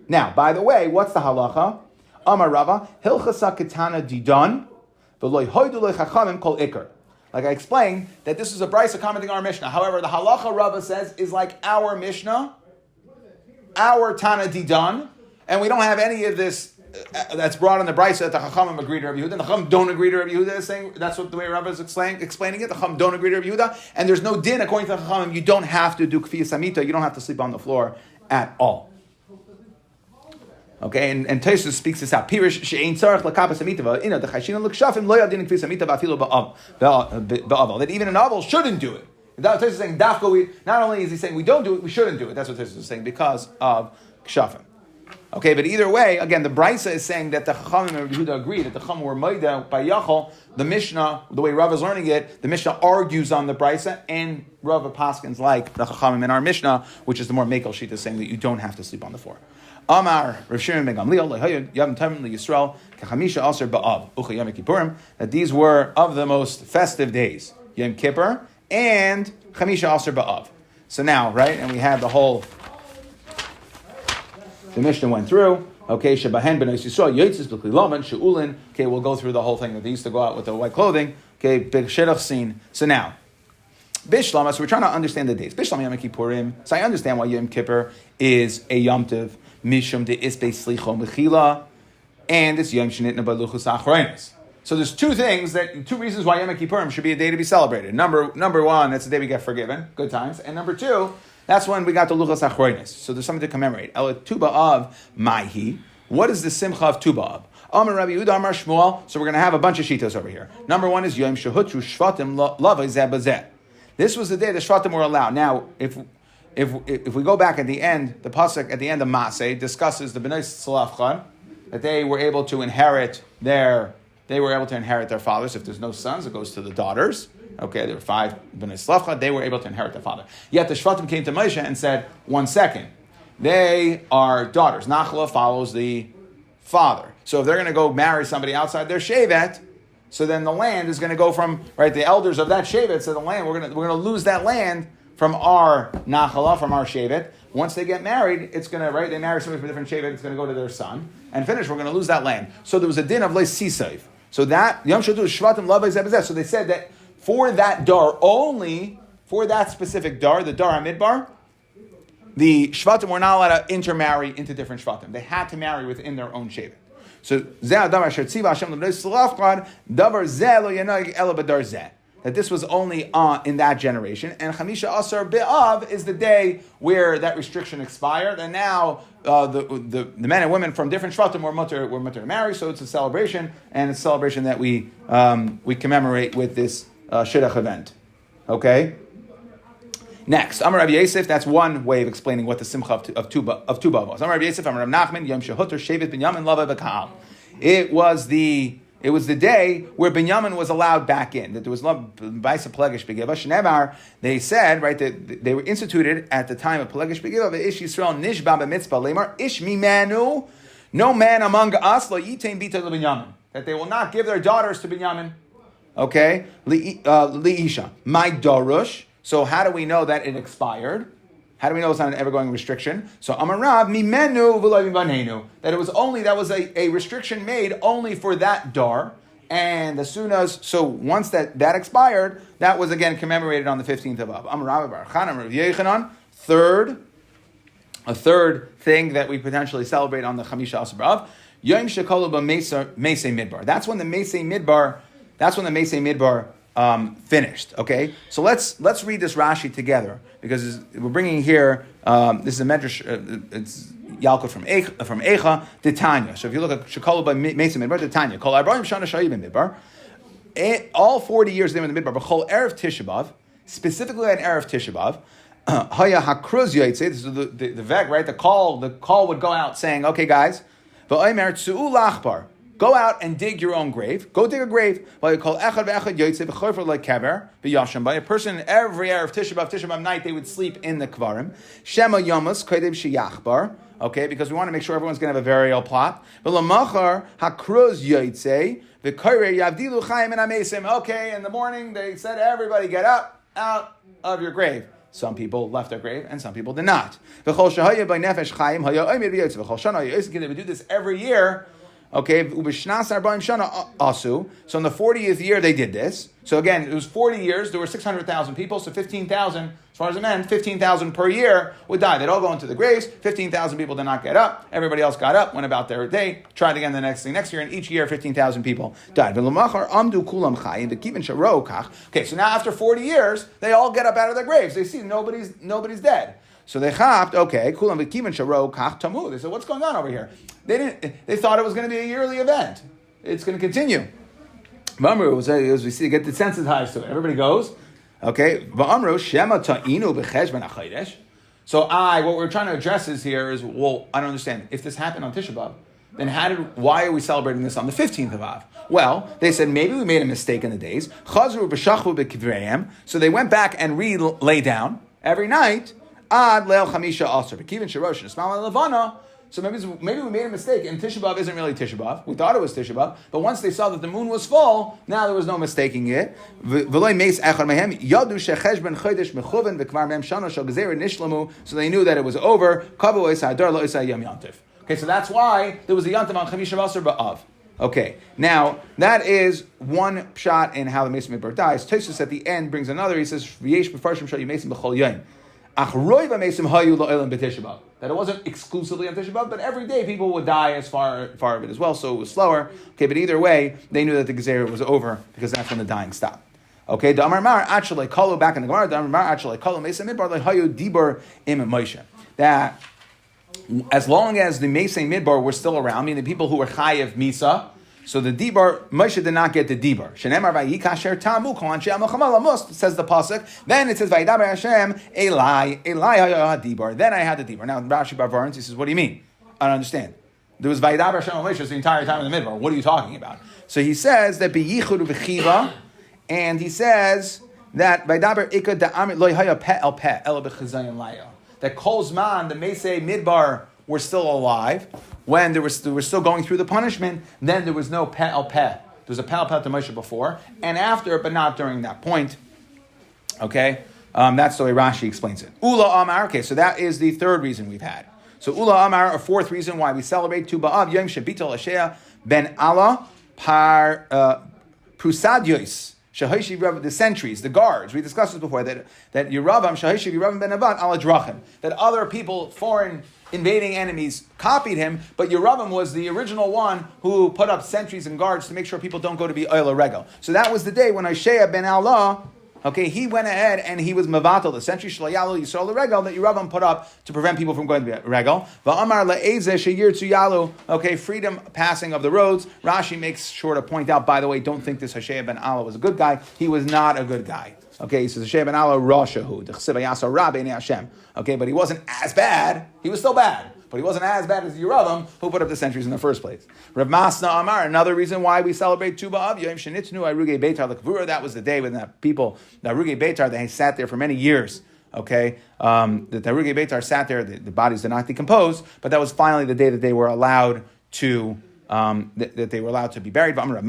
Now, by the way, what's the halacha? Amar Rava, hilchasa ketana didon, v'loy hoydu lechachamim kol ikar. Like I explained, that this is a brisa commenting on our Mishnah. However, the halacha Rava says is like our Mishnah, our Tana didon, and we don't have any of this that's brought in the Brisa that the Chachamim agree to Rabbi Yehuda, and the Chachamim don't agree to Rabbi Yehuda. Is saying that's what the way Rabbi is explaining it. The Chachamim don't agree to Rabbi Yehuda, and there's no din according to the Chachamim. You don't have to do kfiyas hamita. You don't have to sleep on the floor at all. Okay, and Tosfos speaks this out. Pirish she'ein tzarich lakapas hamita. You know the chayshina l'kshafim lo yadin kfiyas hamita ba'afilu ba'aval. That even an aval shouldn't do it. Tosfos is saying dafka. Not only is he saying we don't do it, we shouldn't do it. That's what Tosfos is saying because of kshafim. Okay, but either way, again, the Brisa is saying that the Chachamim and Rabbi Yehuda agree that the Chachamim were Maida by Yachol. The Mishnah, the way Rav is learning it, the Mishnah argues on the Brisa, and Rav Paskins like the Chachamim in our Mishnah, which is the more Mekel Shita, saying that you don't have to sleep on the floor. Amar Rav Shimon ben Gamliel Yom Tamim LeYisrael Kachamisha Aser Ba'av Ucha Yom Kippurim, that these were of the most festive days, Yom Kippur and Chamisha Aser Ba'av. So now, right, and we have the whole. The Mishnah went through. Okay, Shebahen ben Yisrael Yotzis b'Kli Lavan Sheulin. Okay, we'll go through the whole thing that they used to go out with the white clothing. Okay, big shidduch scene. So now, Bishlama. So we're trying to understand the days. Bishlam Yom Kippurim. So I understand why Yom Kippur is a Yom Tov Mishum de Isbei Slicho Mechila, and it's Yom Shenitna Baluchus Achronis. So there's two reasons why Yom Kippurim should be a day to be celebrated. Number one, that's the day we get forgiven, good times, and number two. That's when we got the Luchas Achronis. So there's something to commemorate. El Tuba of Maihi. What is the Simcha of Tuba of? Amar Rabbi Yehuda Amar Shmuel. So we're going to have a bunch of shitos over here. Number one is Yom Shehutru Shvatim Lava Zebazeh. This was the day the Shvatim were allowed. Now, if we go back at the end, the pasuk at the end of Maseh discusses the Bnei Tzlafchan, that they were able to inherit their fathers. If there's no sons, it goes to the daughters. Okay, there were 5 Bnei Tzlafchan, they were able to inherit their father. Yet the Shvatim came to Moshe and said, 1 second, they are daughters. Nachla follows the father. So if they're going to go marry somebody outside their shevet, so then the land is going to go from, right, the elders of that shevet, so the land, we're going to lose that land from our Nachla, from our shevet. Once they get married, it's going to, right, they marry somebody from a different shevet, it's going to go to their son, and finish, we're going to lose that land. So there was a din of leis sisayv. So that, Yom Shadu Shvatim Lavai Zebazeh. So they said that for that dar only, for that specific dar, the dar HaMidbar, the Shvatim were not allowed to intermarry into different Shvatim. They had to marry within their own shevet. So, that this was only in that generation. And Chamisha Asar Be'av is the day where that restriction expired. And now the men and women from different Shvatim were mutter to marry. So it's a celebration, and it's a celebration that we commemorate with this shidduch event. Okay? Next, Amar Rabbi Yosef, that's one way of explaining what the Simcha of Tuba was. Amar Rabbi Yosef, Amar Rav Nachman, Yom Shehuter Shevet Binyamin Lava B'Ka'al. It was the day where Binyamin was allowed back in. That there was Baisa Pelegish Begeva. Shneimar, they said, right, that they were instituted at the time of Pelegish Begeva. Ish Yisrael Nishba B'Mitzvah Lemar Ish Mimanu. No man among us lo yitain bita Binyamin. That they will not give their daughters to Binyamin. Okay, Liisha. My darush. So how do we know that it expired? How do we know it's not an ever-going restriction? So Amarav mimenu v'lo mibanenu. That that was a restriction made only for that dar. And once that expired, that was again commemorated on the 15th of Av. Amarav Bar Chanan Rav Yechanan. A third thing that we potentially celebrate on the Chamisha Asar B'Av. Yom Shekolu B'Meisei Midbar. That's when the Meisei Midbar finished. Okay, so let's read this Rashi together because we're bringing here. This is a medrash. It's Yalkut from Eicha to Tanya. So if you look at Shekolu by Meisei Midbar to Tanya, Kol Arbaim Shana Shayim Midbar. All 40 years they were in the Midbar. But Chol Erev Tisha B'Av, specifically on Erev Tisha B'Av, Haya Hakruz Yaitze. This is the veg, right? The call would go out saying, "Okay, guys, v'Omer Tzu'u Lachbar." Go out and dig your own grave. Go dig a grave. By a person every Erev Tisha B'Av night they would sleep in the kvarim. Shema Yomus Kodev Sheyachbar. Okay, because we want to make sure everyone's going to have a burial plot. V'Lamachar Hakruz Yaitze v'Korer Yavdilu Chaim and Amesim. Okay, in the morning they said, everybody get up out of your grave. Some people left their grave and some people did not. They would do this every year. Okay, ubishnas arba'im shana asu. So in the 40th year they did this. So again, it was 40 years. There were 600,000 people. So 15,000, as far as it meant, 15,000 per year would die. They'd all go into the graves. 15,000 people did not get up. Everybody else got up, went about their day, tried again the next year, and each year 15,000 people died. Okay, so now after 40 years, they all get up out of their graves. They see nobody's dead. So they chapped, okay, kulam v'kivan sharo kach tamu. They said, what's going on over here? They thought it was going to be a yearly event. It's going to continue. V'amru, as we see, get desensitized to it. Everybody goes, okay. V'amru shema ta'inu b'cheshvan achodesh. So what we're trying to address is well, I don't understand. If this happened on Tisha B'Av, then why are we celebrating this on the 15th of Av? Well, they said maybe we made a mistake in the days. Chazru b'shachvu b'kivreim. So they went back and lay down every night. Ad leil chamisha aser b'kivin sharosh nismal levana. So maybe we made a mistake, and Tisha B'Av isn't really Tisha B'Av. We thought it was Tisha B'Av, but once they saw that the moon was full, now there was no mistaking it. So they knew that it was over. Okay, so that's why there was a yantav on Chamisha B'Aser B'Av. Okay, now that is one shot in how the Mason Midbar dies. Tosfos at the end brings another. He says, "V'yesh b'farshim shal Mason b'chol yom." That it wasn't exclusively on Tisha B'Av, but every day people would die as far of it as well, so it was slower. Okay, but either way, they knew that the Gezerah was over because that's when the dying stopped. Okay, the Amar Mar actually kalu back in the Gemara. The Amar Mar actually kalu Mesa Midbar lehayu dibur im Moshe. That as long as the Mesa Midbar were still around, meaning the people who were chayiv Misa. So the Dibar, Moshe did not get the Dibar. Shenemar vayikasher tamu kol anshe amachamala must, says the pasuk. Then it says vayidaber Hashem Eli Dibar. Then I had the Dibar. Now Rashi Barvarans, he says, what do you mean? I don't understand. There was vayidaber Hashem Moshe the entire time in the Midbar. What are you talking about? So he says that beyichud v'chiva, and he says that vayidaber ikad da'amrit lo yhaya peh el peh el b'chazayim laya. That Kol Zman, the Mesei Midbar, were still alive. When they were still going through the punishment, then there was no peh el peh. There was a peh el peh to Moshe before and after, but not during that point. Okay, that's the way Rashi explains it. Ula Amar. Okay, so that is the third reason we've had. So Ula Amar, a fourth reason why we celebrate Tu B'Av Yom Shebitel Ashea Ben Allah Par Prusadios. Shahishi Rav, the sentries, the guards. We discussed this before that Yeravam Shahishi Yeravam Ben Avat Ala Drachim. That other people, foreign invading enemies, copied him, but Yeravam was the original one who put up sentries and guards to make sure people don't go to be Oyla Regel. So that was the day when Hoshea Ben Allah, okay, he went ahead and he was Mavatal, the sentry Shalayalu Yisrael Regel that Yeravam put up to prevent people from going to be Regel. Va'amar Le'eze Sheyir Tzuyalu, okay, freedom passing of the roads. Rashi makes sure to point out, by the way, don't think this Hoshea Ben Allah was a good guy. He was not a good guy. Okay, he says Hoshea ben Allah Rashahu, D'chsiv Yasar Ra B'nei Hashem. Okay, but he wasn't as bad. He was still bad, but he wasn't as bad as Yeravam, who put up the sentries in the first place. Rav Masna Amar, another reason why we celebrate Tu B'Av Yom Shenitznu Arugei Beitar L'Kvura. That was the day when the Arugei Beitar, they sat there for many years. Okay, the Arugei Beitar sat there. The bodies did not decompose, but that was finally the day that they were allowed to. That they were allowed to be buried. Why? Why are we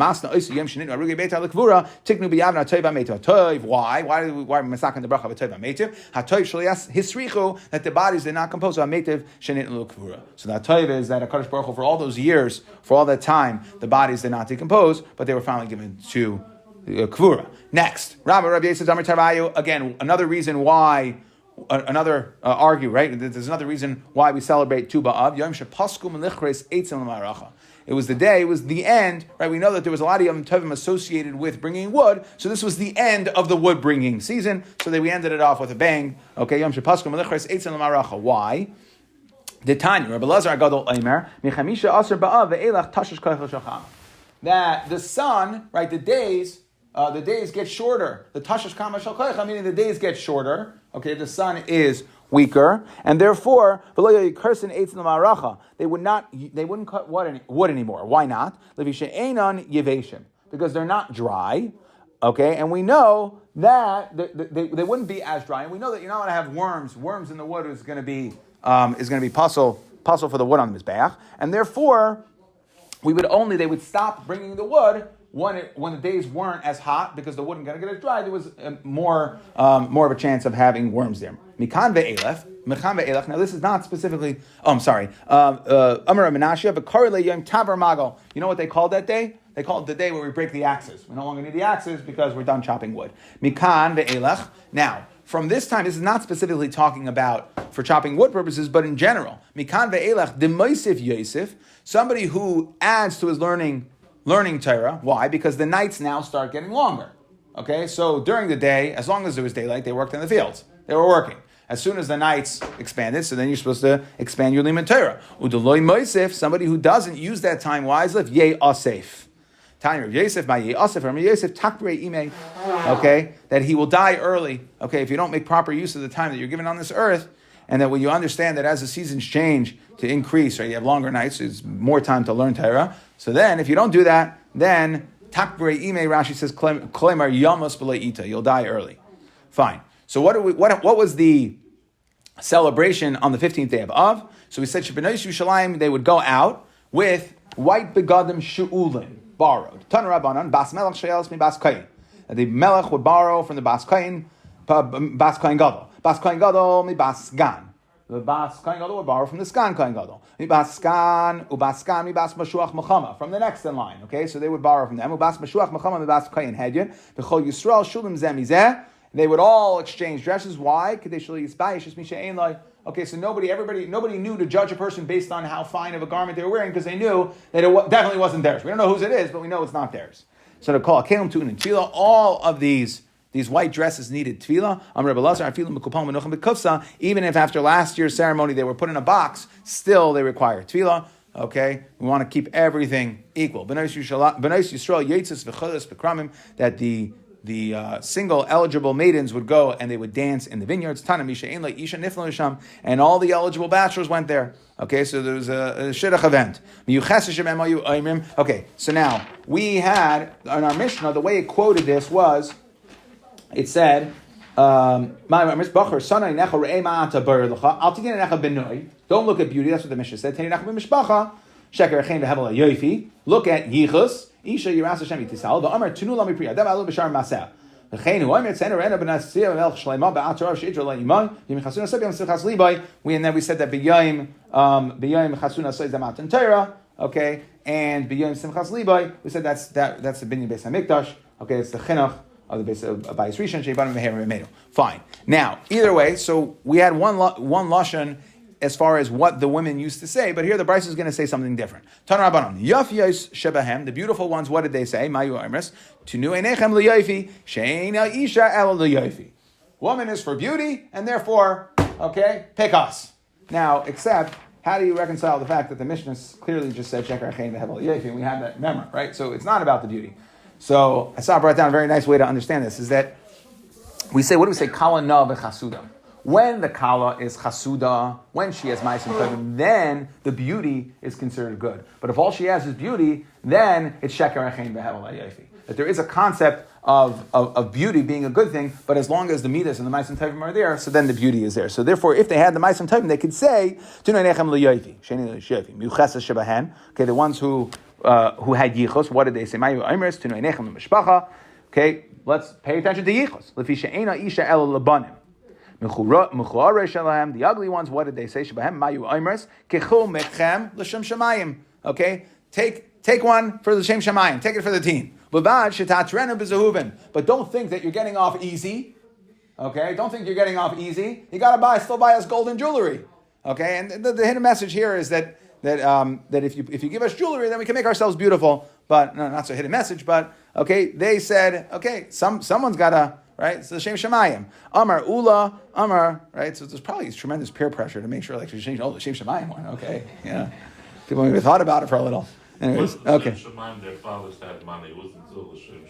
masaking the bracha of Toiv HaMeitiv? HaToiv Shalias Hisrichu, that the bodies did not compose of HaMeitiv Shenit L'Kvura. So that Toiv is that HaKadosh Baruch Hu, for all those years, for all that time, the bodies did not decompose, but they were finally given to Kvura. Next, Rabbi Yosef Damar Tarvayu, again, another reason why. Argue, right? There's another reason why we celebrate Tu B'Av. Yom Shepasku Melichres Eitzim L'Maracha. It was the end, right? We know that there was a lot of Yom Tovim associated with bringing wood, so this was the end of the wood bringing season, so that we ended it off with a bang. Okay, Yom Shepasku Melichres Eitzim L'Maracha. Why? The Tanya, Rabbi Lazar Agadol Eimer, Mechamisha Aser B'Av Ve'elach Tashish Koyach Shacham. That the sun, right, the days get shorter. The Tashish Kama Shal Koyach, meaning the days get shorter. Okay, the sun is weaker, and therefore, they wouldn't cut wood anymore. Why not? Because they're not dry. Okay, and we know that they wouldn't be as dry, and we know that you're not going to have worms. Worms in the wood is going to be puzzle for the wood on the mizbeach, and therefore they would stop bringing the wood when the days weren't as hot because the wood wasn't going to get as dry. There was more of a chance of having worms there. Mikan ve'elech. Now this is not specifically. Oh, I'm sorry. Amar Menashe v'karei yom taver magal. You know what they called that day? They call it the day where we break the axes. We no longer need the axes because we're done chopping wood. Mikan ve'elech. Now, from this time, this is not specifically talking about for chopping wood purposes, but in general. Mikan ve'elech demoisif Yosef, somebody who adds to his learning Torah. Why? Because the nights now start getting longer. Okay, so during the day, as long as there was daylight, they worked in the fields. They were working. As soon as the nights expanded, so then you're supposed to expand your limit Torah. Udeloi moisif, somebody who doesn't use that time wisely, yeh asef. Tanya Yosef by Yosef from Yosef takbre ime. Okay, that he will die early. Okay, if you don't make proper use of the time that you're given on this earth, and that when you understand that as the seasons change to increase, right, you have longer nights, it's more time to learn Torah. So then, if you don't do that, then takbre ime. Rashi says kolemar yamos b'lei ita. You'll die early. Fine. So what was the celebration on the 15th day of Av? So we said Shebenois Yerushalayim, they would go out with white begadim shu'ulim, borrowed. Tan Rabbanan, Bas Melech She'elis mi Bas Kain. The Melech would borrow from the Bas Kain Gadol. Bas Kain Gadol mi Bas Gan. The Bas Kain Gadol would borrow from the Skan Kain Gadol. Mi Bas Gan, Ubas Gan, mi Bas Mashuach Mechama. From the next in line, okay? So they would borrow from them. Ubas Mashuach Mechama mi Bas Kain Hedyon. B'chol Yisrael Shulim Zeh Mizeh. They would all exchange dresses. Why? Okay, so nobody knew to judge a person based on how fine of a garment they were wearing because they knew that it definitely wasn't theirs. We don't know whose it is, but we know it's not theirs. So to call kelim tun and tefillah, all of these white dresses needed tefillah. Even if after last year's ceremony they were put in a box, still they require tefillah. Okay, we want to keep everything equal. That the single eligible maidens would go and they would dance in the vineyards. And all the eligible bachelors went there. Okay, so there was a shidduch event. Okay, so now we had in our Mishnah, the way it quoted this was, it said, don't look at beauty, that's what the Mishnah said. Look at yichus. Isha Yiras Hashem Yitisal. The Amar Tunu Lami Priya. Dem Alu B'Shar Maseh. The Chenu Amar Tzenu Rena B'Nasiyah Melch Shleima Ba'atar Sheidra LaIman. Yim Chasuna Seb Yom Simchas Libai. And then we said that B'Yayim Chasuna Seb Zamat Torah. Okay, and B'Yayim Simchas Libai. We said that's the Binyan Beis Hamikdash. Okay, it's the Chinuch of the base of Bayis Rishon Sheibanim Meher Memedu. Fine. Now, either way, so we had one lashon as far as what the women used to say, but here the Bryce is going to say something different. Tan Rabbanon, Yafiyos Shebahem, the beautiful ones, what did they say? Mayu Amris, Tunu Einechem L'Yofi, Sheina Isha El L'Yofi. Woman is for beauty, and therefore, okay, pick us. Now, except, how do you reconcile the fact that the Mishnah clearly just said Shekar Chein V'Hevel L'Yofi, and we have that memory, right? So it's not about the beauty. So Asaf brought down a very nice way to understand this, is that we say, what do we say? Kala na v'chasuda. When the kala is chasuda, when she has ma'asim tovim, then the beauty is considered good. But if all she has is beauty, then it's sheker achein v'hevel ha'yofi. That there is a concept of beauty being a good thing, but as long as the midas and the ma'asim tovim are there, so then the beauty is there. So therefore, if they had the ma'asim tovim, they could say tunay nechem l'yofi, sheni l'yofi, miuchesas shebahen. Okay, the ones who had yichos, what did they say? Mayu imres tunay nechem l'mishpacha. Okay, let's pay attention to yichos. Lefi she'ena isha el labanim. The ugly ones, what did they say? Okay, take one for the Shem Shamayim, take it for the team. But don't think that you're getting off easy. Okay, don't think you're getting off easy. You gotta still buy us golden jewelry. Okay, and the hidden message here is that if you give us jewelry, then we can make ourselves beautiful. But no, not so hidden message. But okay, they said, okay, someone's gotta. Right, so the Shem Shemayim, Amar Ula, Amar. Right, so there's probably tremendous peer pressure to make sure, like, the Shem Shemayim one. Okay, yeah, people maybe thought about it for a little. Anyways, okay. Shem Shemayim, their fathers had money. It wasn't so the Shem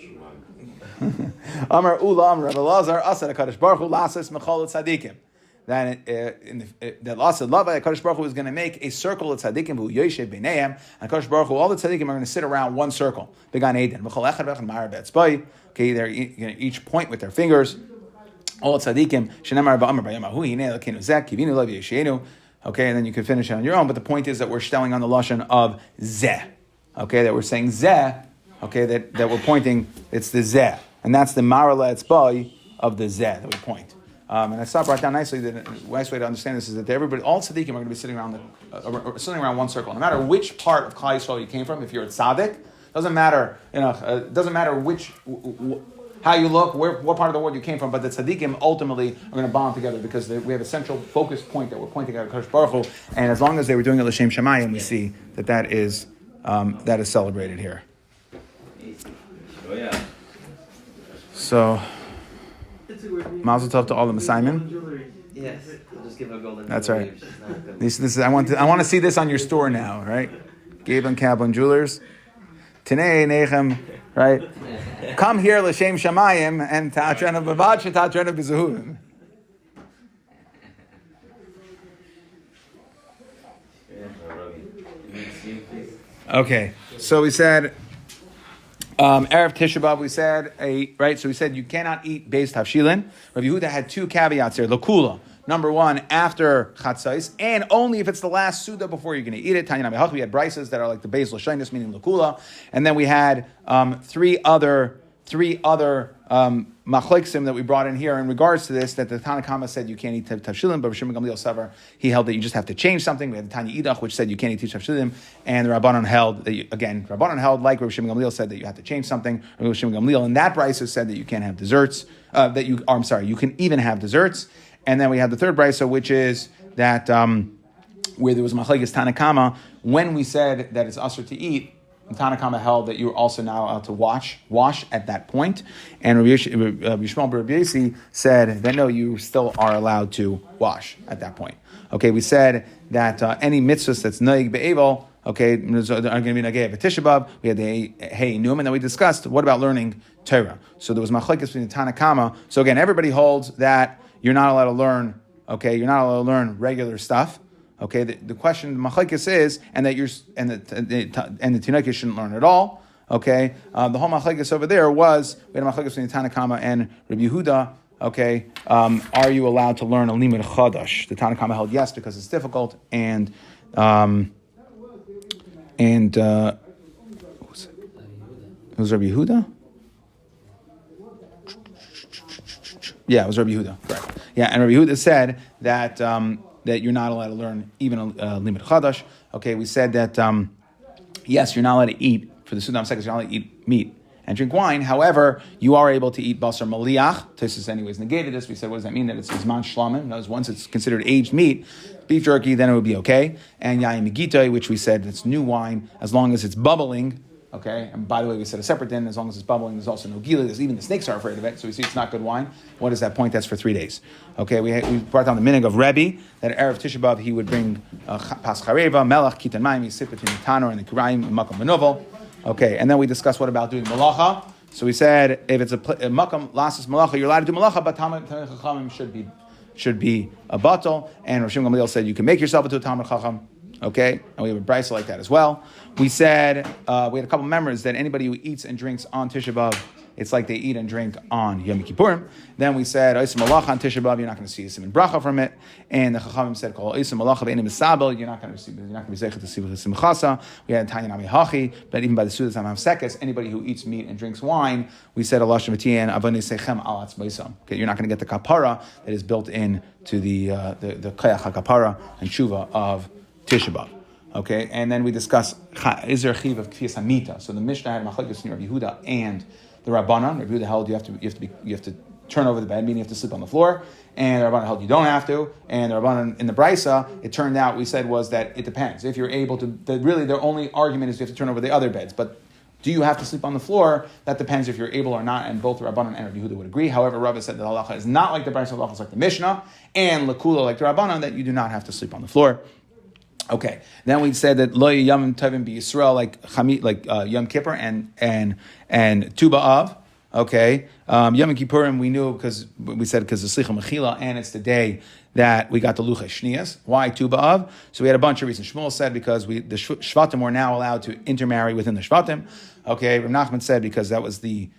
Shemayim. Amar Ula, Amar Rabbi Lazar, Asad Hakadosh Baruch Hu Lasas Mechol Tzadikim. Then that Lasad Lava, Hakadosh Baruch Hu is going to make a circle of tzadikim who Yoshev B'neihem, and Hakadosh Baruch Hu, all the tzadikim are going to sit around one circle. Began Eden. V'chol Echad V'echad Ma'ar Be'etzbai. Okay, they're going to each point with their fingers. All tzadikim. Shenemar Ba'amar B'yamahu Hinei Elkeinu Zeh Kivinu Lev Yesheinu. Okay, and then you can finish it on your own. But the point is that we're stelling on the lashon of Zeh. Okay, that we're saying Zeh. Okay, that we're pointing. It's the Zeh, and that's the Marala Etzbai of the Zeh that we point. And I saw brought down nicely that the nice way to understand this is that everybody, all tzaddikim are going to be sitting around sitting around one circle. No matter which part of Klal Yisrael you came from, if you're a tzaddik, doesn't matter. Doesn't matter which. How you look, what part of the world you came from, but the tzaddikim ultimately are going to bond together because we have a central focus point that we're pointing at Kadosh Baruch Hu, and as long as they were doing it l'shem shamayim, we see that is celebrated here. So, Mazel Tov to all the Messiahim. Yes, we'll just give a golden. That's right. This is I want to see this on your store now, right? Gabe and Kaplan Jewelers. Tanei Nechem, right? Come here, l'shem shamayim, and ta'atrena b'vad, ta'atrena b'zuhuvim. Okay, so we said Erev Tisha B'Av. We said right. So we said you cannot eat beis tavshilin. Rabbi Yehuda had two caveats there. Lakula. Number one, after chatzais, and only if it's the last suda before you're going to eat it. Tanya Nami we had brises that are like the beis l'shainis, meaning lakula, and then we had three other machleksim that we brought in here in regards to this. That the Tanna Kama said you can't eat tavshilim, but Rishon Gamliel Savar he held that you just have to change something. We had the Tanya Idach which said you can't eat tavshilim, and the Rabbanon held that Rabbanon held like Rishon Gamliel said that you have to change something. Rishon Gamliel and that brisa said that you can't have desserts. You can even have desserts. And then we had the third brisa, which is that where there was machlekes Tanna Kama, when we said that it's usher to eat, Tanna Kama held that you were also now allowed to wash at that point. And Rabbi Yishmael bar Rabbi Yosi said that no, you still are allowed to wash at that point. Okay, we said that any mitzvahs that's noig be'evel, okay, are going to be nagei of Tisha B'Av. We had the Hey Newman that we discussed. What about learning Torah? So there was machlekes between the Tanna Kama. So again, everybody holds that you're not allowed to learn. Okay, you're not allowed to learn regular stuff. Okay, the question the machlekes is, and the Tinokis shouldn't learn at all. Okay, the whole machlekes over there was we had a machlekes between the Tanna Kama and Rabbi Yehuda. Okay, are you allowed to learn a limud chadash? The Tanna Kama held yes because it's difficult, it was Rabbi Yehuda. Yeah, it was Rabbi Yehuda. Correct. Yeah, and Rabbi Yehuda said that that you're not allowed to learn even a limud chadash. Okay, we said that yes, you're not allowed to eat for the Sudam seconds. You're not allowed to eat meat and drink wine. However, you are able to eat basar maliach. Tosis anyways negated this. We said, what does that mean? That it's zman shlamim. That is, once it's considered aged meat, beef jerky, then it would be okay. And yayin megitoi, which we said it's new wine as long as it's bubbling. Okay, and by the way, we said a separate din, as long as it's bubbling, there's also no gila, because even the snakes are afraid of it, so we see it's not good wine. What is that point? That's for 3 days. Okay, we brought down the minig of Rebbe, that Erev Tisha B'Av, he would bring pas chareva, melach, kitan mayim, he sit between the tanor and the kurayim, makam menovel. Okay, and then we discussed what about doing malacha. So we said, if it's a makam, lasas malacha, you're allowed to do malacha, but Talmid Chachamim should be a batal, and Rosh Gamliel said you can make yourself into a Talmid Chacham. Okay, and we have a brisa like that as well. We said we had a couple members that anybody who eats and drinks on Tisha B'Av, it's like they eat and drink on Yom Kippurim. Then we said Oisem Malacha on Tisha B'Av, you're not going to see Isim and Bracha from it. And the Chachamim said Kol Oisem Malacha B'Einim Misabel, you're not going to be zeichet to see Isim Chasa. We had Tanya Nami Hachi, but even by the Sudas Amam Sekes, anybody who eats meat and drinks wine, we said Allah Shematiyan Avonei Sechem Al Atzmaisam. Okay, you're not going to get the kapara that is built in to the Kayach HaKapara and Tshuva of Tisha B'Av. Okay, and then we discuss is there a chiv of kfiyas hamita. So the Mishnah had machlekes between Rabbi Yehuda and the Rabbanan. Rabbi Yehuda held you have to turn over the bed, meaning you have to sleep on the floor, and the Rabbanan held you don't have to. And the Rabbanan in the brisa, it turned out we said was that it depends. If you're able to, really their only argument is you have to turn over the other beds, but do you have to sleep on the floor? That depends if you're able or not, and both Rabbanan and Rabbi Yehuda would agree. However, Rava said that halacha is not like the brisa, halacha is like the Mishnah, and lakula like the Rabbanan, that you do not have to sleep on the floor. Okay. Then we said that lo yom tovim b'Yisrael like Yom Kippur and Tu B'Av. Okay. Yom Kippurim we knew because the Slicha Mechila, and it's the day that we got the Luchas Shniyas. Why Tu B'Av? So we had a bunch of reasons. Shmuel said because the Shvatim were now allowed to intermarry within the Shvatim. Okay. Rav Nachman said because that was the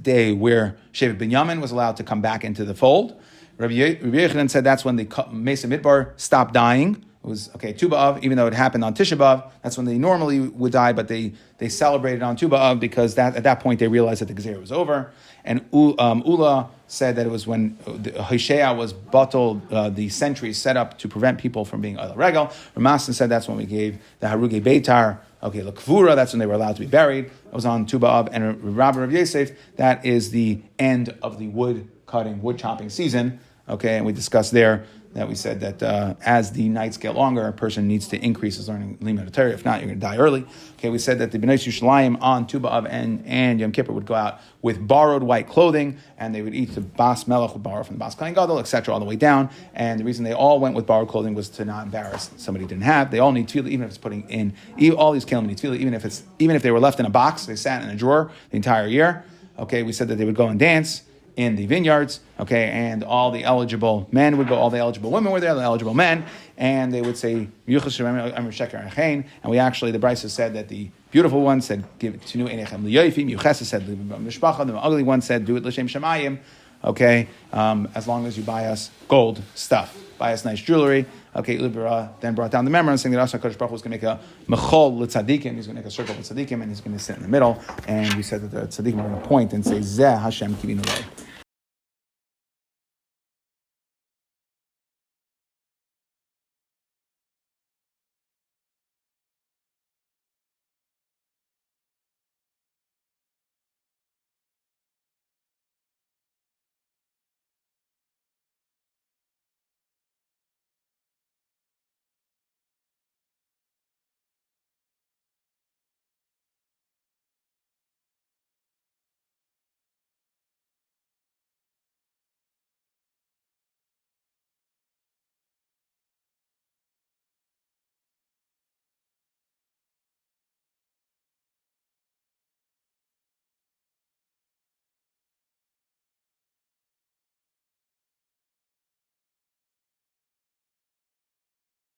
day where Shevet Binyamin was allowed to come back into the fold. Rabbi Yochanan said that's when the Mesa Midbar stopped dying. It was okay, Tu B'Av, even though it happened on Tisha B'Av, that's when they normally would die, but they celebrated on Tu B'Av because at that point they realized that the Gezerah was over. And Ula said that it was when Hoshea was bottled, the sentries set up to prevent people from being Oil Regal. Ramasan said that's when we gave the Haruge Beitar, okay, L'Kvura, that's when they were allowed to be buried. It was on Tu B'Av. And Rabbi Rav Yosef, that is the end of the wood chopping season. Okay, and we discussed there that we said that as the nights get longer, a person needs to increase his learning limud Torah. If not, you're going to die early. Okay, we said that the Bnei Yushalayim on Tu B'Av and Yom Kippur would go out with borrowed white clothing, and they would eat the Bas Melech would borrow from the Bas Kohen Gadol, etc., all the way down. And the reason they all went with borrowed clothing was to not embarrass somebody who didn't have. They all need tefillah, even if it's putting in all these kelim need tefillah, even if they were left in a box, they sat in a drawer the entire year. Okay, we said that they would go and dance in the vineyards, okay, and all the eligible men would go, all the eligible women were there, the eligible men, and they would say, and we actually, the Brisa said that the beautiful one said, give it to Enechem Liyoifim, Yuchesa said, Mishpacha, the ugly one said, do it L'Shem Shemayim, okay, as long as you buy us gold stuff, buy us nice jewelry. Okay, Ulibara then brought down the memory and saying that Asa Kodesh Baruch Hu was going to make a mechol l'tzadikim, he's going to make a circle with tzadikim, and he's going to sit in the middle, and we said that the tzadikim are going to point and say, Zeh Hashem Kivinu Lei.